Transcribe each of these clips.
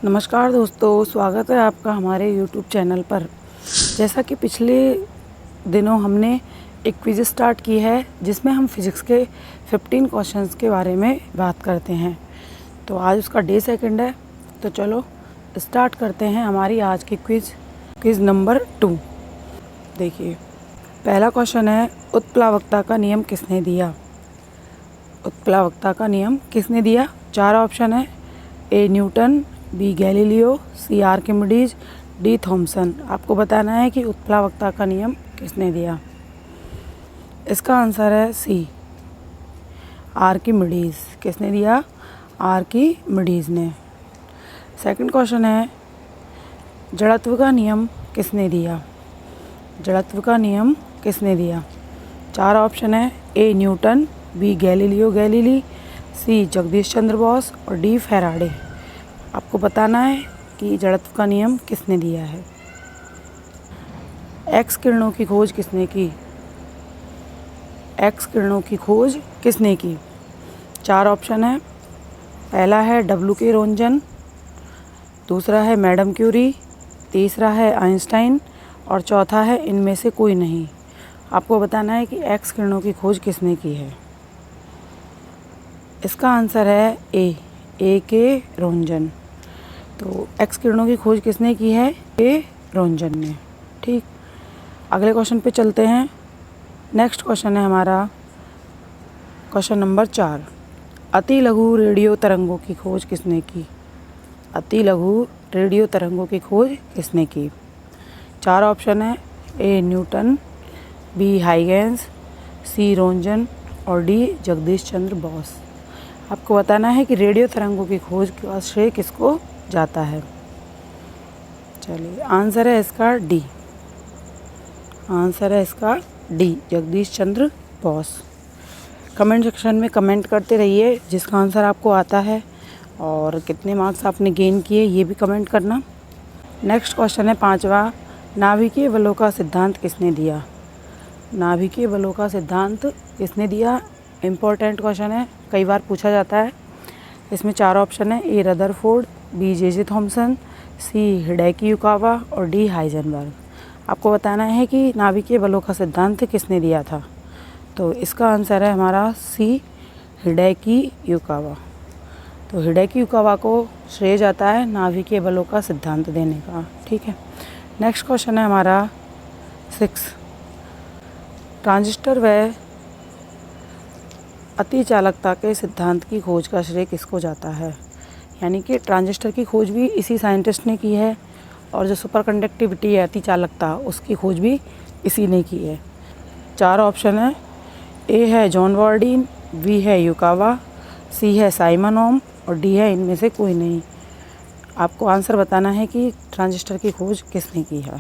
नमस्कार दोस्तों, स्वागत है आपका हमारे YouTube चैनल पर। जैसा कि पिछले दिनों हमने एक क्विज़ स्टार्ट की है जिसमें हम फिज़िक्स के 15 क्वेश्चंस के बारे में बात करते हैं। तो आज उसका डे सेकंड है, तो चलो स्टार्ट करते हैं हमारी आज की क्विज़ नंबर 2। देखिए, पहला क्वेश्चन है, उत्प्लावकता का नियम किसने दिया? उत्प्लावकता का नियम किसने दिया? 4 ऑप्शन है, A Newton, B Galileo, C Archimedes, D Thomson. आपको बताना है कि उत्प्लावकता का नियम किसने दिया। इसका आंसर है सी, आर्किमिडीज। किसने दिया? आर्किमिडीज ने। सेकंड क्वेश्चन है, जड़त्व का नियम किसने दिया? जड़त्व का नियम किसने दिया? 4 ऑप्शन है, A Newton, B Galileo Galilei, C Jagdish Chandra Bose और डी फैराडे। आपको बताना है कि जड़त्व का नियम किसने दिया है। एक्स किरणों की खोज किसने की? एक्स किरणों की खोज किसने की? 4 ऑप्शन है, पहला है W.K. रोंजन, दूसरा है मैडम क्यूरी, तीसरा है आइंस्टाइन और चौथा है इनमें से कोई नहीं। आपको बताना है कि एक्स किरणों की खोज किसने की है। इसका आंसर है ए.के. रोंजन। तो एक्स किरणों की खोज किसने की है? ए रोंजन ने। ठीक, अगले क्वेश्चन पे चलते हैं। नेक्स्ट क्वेश्चन है हमारा क्वेश्चन नंबर 4। अति लघु रेडियो तरंगों की खोज किसने की? अति लघु रेडियो तरंगों की खोज किसने की? 4 ऑप्शन है, A Newton, B Huygens, C Röntgen और डी जगदीश चंद्र बोस। आपको बताना है कि रेडियो तरंगों की खोज का श्रेय किसको जाता है। चलिए, आंसर है इसका डी। आंसर है इसका D, Jagdish Chandra Bose. Comment section में कमेंट करते रहिए जिसका आंसर आपको आता है, और कितने मार्क्स आपने गेन किए ये भी कमेंट करना। नेक्स्ट क्वेश्चन है 5वां, नाभिकीय बलों का सिद्धांत किसने दिया? नाभिकीय बलों का सिद्धांत किसने दिया? इम्पोर्टेंट क्वेश्चन है, कई बार पूछा जाता है। इसमें 4 ऑप्शन है, ए रदरफोर्ड, बी जे थॉमसन, सी हिडेकी युकावा और डी हाइजेनबर्ग। आपको बताना है कि नाभिकीय बलों का सिद्धांत किसने दिया था। तो इसका आंसर है हमारा सी, हिडेकी युकावा। तो हिडेकी युकावा को श्रेय जाता है नाभिकीय बलों का सिद्धांत देने का। ठीक है, नेक्स्ट क्वेश्चन है हमारा 6। ट्रांजिस्टर व अति चालकता के सिद्धांत की खोज का श्रेय किसको जाता है? यानी कि ट्रांजिस्टर की खोज भी इसी साइंटिस्ट ने की है, और जो सुपर कंडक्टिविटी है, अति चालकता, उसकी खोज भी इसी ने की है। 4 ऑप्शन है, ए है जॉन वार्डीन, बी है युकावा, सी है साइमन ओम और डी है इनमें से कोई नहीं। आपको आंसर बताना है कि ट्रांजिस्टर की खोज किसने की है।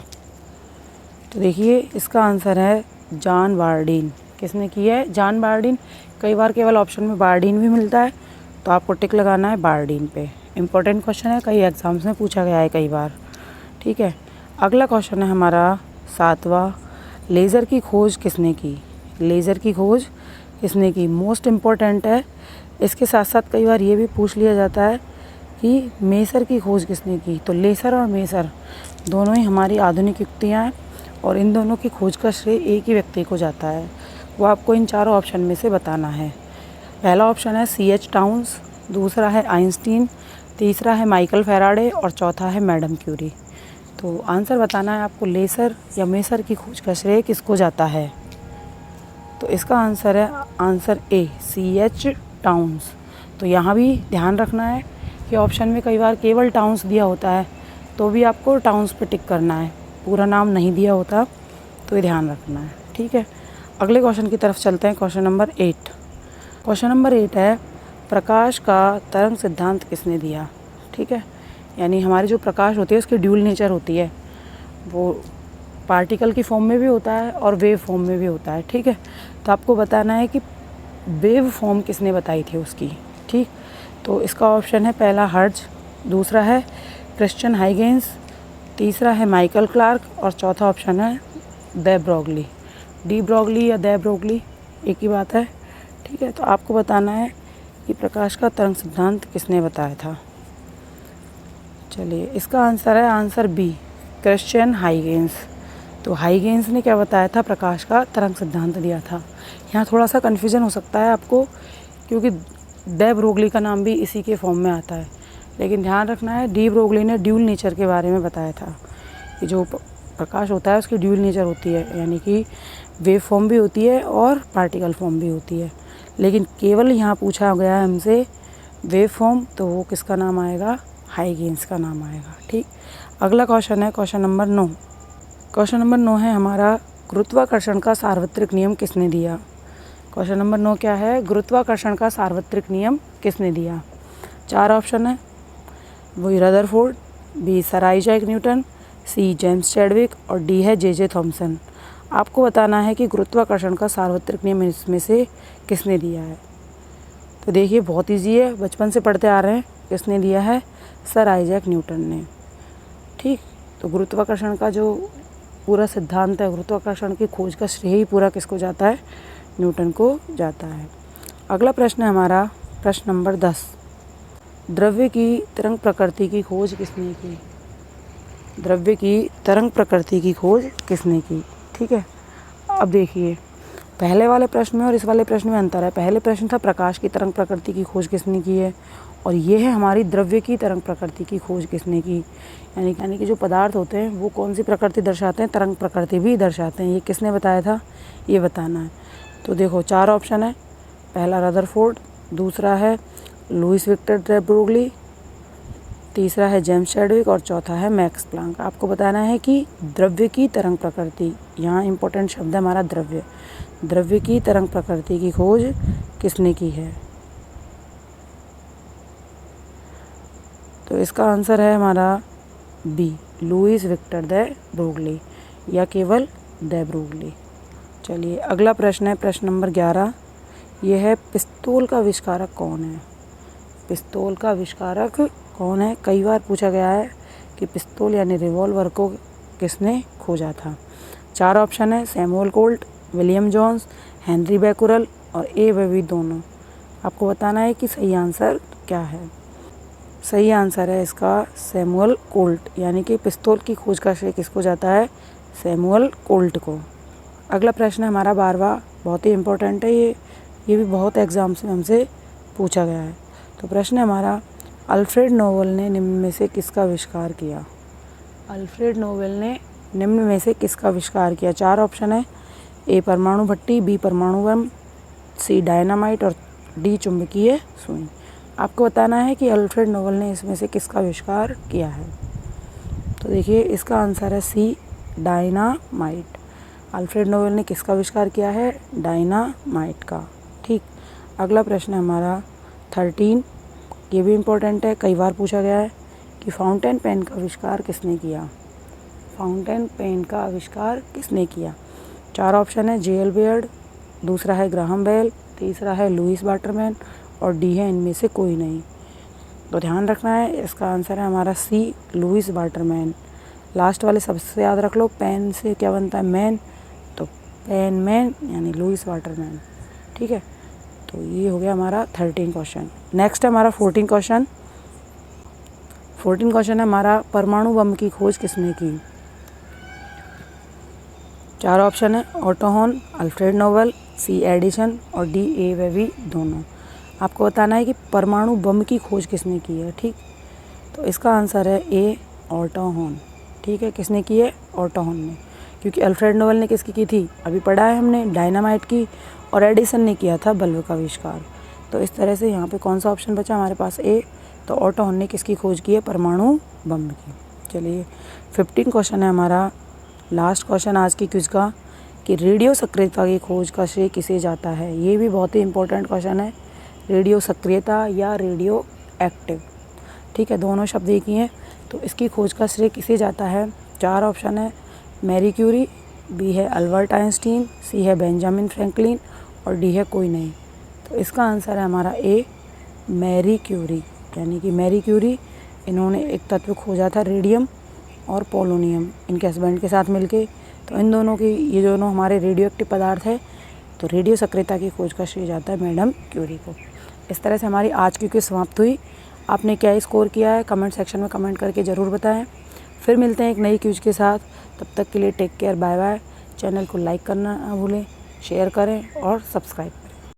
तो देखिए, इसका आंसर है जॉन वार्डीन। किसने की है? जॉन वार्डीन। कई बार केवल ऑप्शन में वार्डीन भी मिलता है, तो आपको टिक लगाना है वार्डीन पे। इम्पोर्टेंट क्वेश्चन है, कई एग्जाम्स में पूछा गया है कई बार। ठीक है, अगला क्वेश्चन है हमारा 7वां, लेज़र की खोज किसने की? लेज़र की खोज किसने की? मोस्ट इम्पॉर्टेंट है। इसके साथ साथ कई बार ये भी पूछ लिया जाता है कि मेसर की खोज किसने की। तो लेसर और मेसर दोनों ही हमारी आधुनिक युक्तियाँ हैं, और इन दोनों की खोज का श्रेय एक ही व्यक्ति को जाता है। वो आपको इन चारों ऑप्शन में से बताना है। पहला ऑप्शन है C.H. टाउन्स, दूसरा है आइंस्टीन, तीसरा है माइकल फैराडे और चौथा है मैडम क्यूरी। तो आंसर बताना है आपको, लेसर या मेसर की खोज का श्रेय किसको जाता है। तो इसका आंसर है आंसर ए, C.H. टाउन्स। तो यहाँ भी ध्यान रखना है कि ऑप्शन में कई बार केवल टाउन्स दिया होता है, तो भी आपको टाउन्स पे टिक करना है, पूरा नाम नहीं दिया होता, तो ये ध्यान रखना है। ठीक है, अगले क्वेश्चन की तरफ चलते हैं। Question number 8। क्वेश्चन नंबर 8 है, प्रकाश का तरंग सिद्धांत किसने दिया? ठीक है, यानी हमारी जो प्रकाश होती है उसकी ड्यूल नेचर होती है, वो पार्टिकल की फॉर्म में भी होता है और वेव फॉर्म में भी होता है। ठीक है, तो आपको बताना है कि वेव फॉर्म किसने बताई थी उसकी। ठीक, तो इसका ऑप्शन है, पहला हर्ट्ज, दूसरा है क्रिश्चियन हाइगेंस, तीसरा है माइकल क्लार्क और चौथा ऑप्शन है दे ब्रोगली। डी ब्रोगली या दे ब्रोगली एक ही बात है। ठीक है, तो आपको बताना है कि प्रकाश का तरंग सिद्धांत किसने बताया था। चलिए इसका आंसर है आंसर बी, क्रिश्चियन हाइगेंस। तो हाइगेंस ने क्या बताया था, प्रकाश का तरंग सिद्धांत दिया था। यहाँ थोड़ा सा कन्फ्यूजन हो सकता है आपको, क्योंकि डे ब्रोगली का नाम भी इसी के फॉर्म में आता है, लेकिन ध्यान रखना है डी ब्रोगली ने ड्यूल नेचर के बारे में बताया था कि जो प्रकाश होता है उसकी ड्यूल नेचर होती है, यानी कि वेव फॉर्म भी होती है और पार्टिकल फॉर्म भी होती है। लेकिन केवल यहाँ पूछा गया है हमसे वेव फॉर्म, तो वो किसका नाम आएगा, हाइगेंस का नाम आएगा। ठीक, अगला क्वेश्चन है क्वेश्चन नंबर 9। क्वेश्चन नंबर 9 है हमारा, गुरुत्वाकर्षण का सार्वत्रिक नियम किसने दिया। क्वेश्चन नंबर 9 क्या है, गुरुत्वाकर्षण का सार्वत्रिक नियम किसने दिया। 4 ऑप्शन है, वही Rutherford, B sir Isaac Newton, C James Chadwick और डी है जे थॉमसन। आपको बताना है कि गुरुत्वाकर्षण का सार्वत्रिक नियम इसमें से किसने दिया है। तो देखिए बहुत इजी है, बचपन से पढ़ते आ रहे हैं। किसने दिया है, सर आइजैक न्यूटन ने। ठीक, तो गुरुत्वाकर्षण का जो पूरा सिद्धांत है, गुरुत्वाकर्षण की खोज का श्रेय ही पूरा किसको जाता है, न्यूटन को जाता है। अगला प्रश्न है हमारा प्रश्न नंबर 10। द्रव्य की तरंग प्रकृति की खोज किसने की। द्रव्य की तरंग प्रकृति की खोज किसने की। ठीक है, अब देखिए पहले वाले प्रश्न में और इस वाले प्रश्न में अंतर है। पहले प्रश्न था प्रकाश की तरंग प्रकृति की खोज किसने की है, और ये है हमारी द्रव्य की तरंग प्रकृति की खोज किसने की। यानी कि जो पदार्थ होते हैं वो कौन सी प्रकृति दर्शाते हैं, तरंग प्रकृति भी दर्शाते हैं। ये किसने बताया था, ये बताना है। तो देखो 4 ऑप्शन है, पहला रदरफोर्ड, दूसरा है लुईस विक्टर डे ब्रोगली, तीसरा है जेम्स चैडविक और चौथा है मैक्स प्लांक। आपको बताना है कि द्रव्य की तरंग प्रकृति, यहाँ इंपॉर्टेंट शब्द है हमारा द्रव्य, द्रव्य की तरंग प्रकृति की खोज किसने की है। तो इसका आंसर है हमारा B, Louis Victor de Broglie या केवल डे ब्रोगली। चलिए अगला प्रश्न है प्रश्न नंबर 11। यह है पिस्तौल का आविष्कारक कौन है। पिस्तौल का आविष्कारक कौन है, कई बार पूछा गया है कि पिस्तौल यानी रिवॉल्वर को किसने खोजा था। 4 ऑप्शन है, Samuel Colt, William Jones, Henry Becquerel और ए वेवी दोनों। आपको बताना है कि सही आंसर क्या है। सही आंसर है इसका सैमुअल कोल्ट, यानी कि पिस्तौल की खोज का श्रेय किसको जाता है, सैमुअल कोल्ट को। अगला प्रश्न है हमारा 12वां, बहुत ही इम्पोर्टेंट है ये भी बहुत एग्जाम्स में हमसे पूछा गया है। तो प्रश्न है हमारा, अल्फ्रेड नोबेल ने निम्न में से किसका आविष्कार किया। अल्फ्रेड नोबेल ने निम्न में से किसका आविष्कार किया। 4 ऑप्शन है, ए परमाणु भट्टी, बी परमाणु बम, सी डायनामाइट और डी चुंबकीय सुई। आपको बताना है कि अल्फ्रेड नोबेल ने इसमें से किसका आविष्कार किया है। तो देखिए इसका आंसर है सी, डायनामाइट। अल्फ्रेड नोबेल ने किसका आविष्कार किया है, डायनामाइट का। ठीक, अगला प्रश्न है हमारा 13। ये भी इम्पोर्टेंट है, कई बार पूछा गया है कि फाउंटेन पेन का आविष्कार किसने किया। फाउंटेन पेन का आविष्कार किसने किया। 4 ऑप्शन है, जे एल बेयर्ड, दूसरा है ग्राहम बेल, तीसरा है लुईस वाटरमैन और डी है इनमें से कोई नहीं। तो ध्यान रखना है, इसका आंसर है हमारा सी, लुईस वाटरमैन। लास्ट वाले सबसे याद रख लो, पेन से क्या बनता है, मैन, तो पेन मैन यानी लुईस वाटरमैन। ठीक है, तो ये हो गया हमारा 13 क्वेश्चन। नेक्स्ट है हमारा 14 क्वेश्चन। 14 क्वेश्चन है हमारा, परमाणु बम की खोज किसने की। 4 ऑप्शन है, ऑटो हॉर्न, अल्फ्रेड नोबेल, सी एडिसन और डी ए वेवी दोनों। आपको बताना है कि परमाणु बम की खोज किसने की है। ठीक, तो इसका आंसर है ए, ऑटो हॉर्न। ठीक है, किसने की है, ऑटो हॉर्न ने, क्योंकि अल्फ्रेड नोबेल ने किसकी की थी, अभी पढ़ा है हमने, डायनामाइट की, और एडिसन ने किया था बल्ब का आविष्कार। तो इस तरह से यहाँ पे कौन सा ऑप्शन बचा हमारे पास, ए। तो ऑटो हॉर्न ने किसकी खोज की है, परमाणु बम की। चलिए 15 क्वेश्चन है हमारा, लास्ट क्वेश्चन आज की क्विज का, कि रेडियो सक्रियता की खोज का श्रेय किसे जाता है। ये भी बहुत ही इंपॉर्टेंट क्वेश्चन है, रेडियो सक्रियता या रेडियो एक्टिव। ठीक है, दोनों शब्द एक ही हैं। तो इसकी खोज का श्रेय किसे जाता है। 4 ऑप्शन है, मैरी क्यूरी, बी है अल्बर्ट आइंस्टीन, सी है बेंजामिन फ्रैंकलिन और डी है कोई नहीं। तो इसका आंसर है हमारा ए, मैरी क्यूरी। यानी कि मैरी क्यूरी, इन्होंने एक तत्व खोजा था रेडियम और पोलोनियम, इनके हस्बैंड के साथ मिलके। तो इन दोनों की, ये दोनों हमारे रेडियो एक्टिव पदार्थ है, तो रेडियो सक्रियता की खोज का श्रेय जाता है मैडम क्यूरी को। इस तरह से हमारी आज की क्विज समाप्त हुई। आपने क्या स्कोर किया है कमेंट सेक्शन में कमेंट करके ज़रूर बताएं। फिर मिलते हैं एक नई क्विज के साथ, तब तक के लिए take care, bye bye. Channel को लाइक करना ना भूलें, शेयर करें और सब्सक्राइब करें।